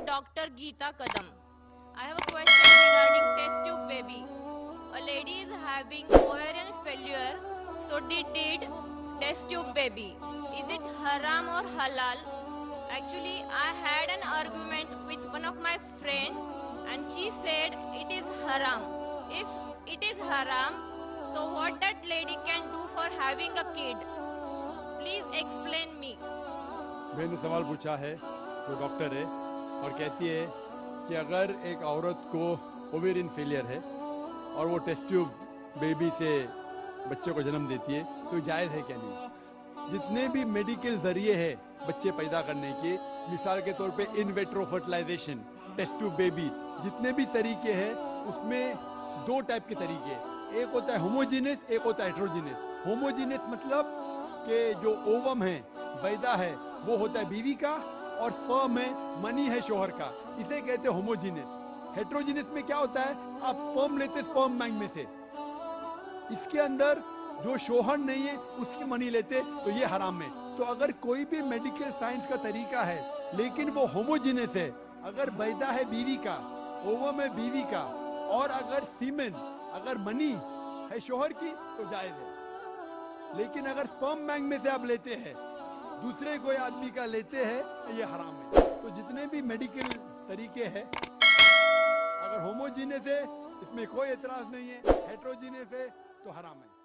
Dr. Geeta Kadam. I have a question regarding test tube baby. A lady is having ovarian failure, so did test tube baby. Is it haram or halal? Actually, I had an argument with one of my friend and she said it is haram. If it is haram, so what that lady can do for having a kid? Please explain me. मैंने सवाल पूछा है, वो doctor है और कहती है कि अगर एक औरत को ओवेरियन फेलियर है और वो टेस्ट ट्यूब बेबी से बच्चे को जन्म देती है तो जायज़ है क्या नहीं। जितने भी मेडिकल जरिए हैं बच्चे पैदा करने के, मिसाल के तौर पे इन वेट्रो फर्टिलाइजेशन, टेस्ट ट्यूब बेबी, जितने भी तरीके हैं उसमें दो टाइप के तरीके हैं। एक होता है होमोजीनियस, एक होता है हेट्रोजीनियस। होमोजीनियस मतलब कि जो ओवम है, पैदा है, वो होता है बीवी का और स्पर्म है, मनी है शोहर का, इसे कहते हैं होमोजीनियस। हेट्रोजीनियस में क्या होता है, आप स्पर्म लेते स्पर्म बैंक में से, इसके अंदर जो शोहर नहीं है उसकी मनी लेते, तो ये हराम है। तो अगर कोई भी मेडिकल साइंस का तरीका है लेकिन वो होमोजीनियस है, अगर बैदा है बीवी का, ओवम है बीवी का, और अगर सीमेन, अगर मनी है शोहर की, तो जायज है। लेकिन अगर स्पर्म बैंक में से आप लेते हैं, दूसरे कोई आदमी का लेते हैं, तो ये हराम है। तो जितने भी मेडिकल तरीके हैं, अगर होमोजीनियस है इसमें कोई एतराज नहीं है, हेट्रोजीनियस है तो हराम है।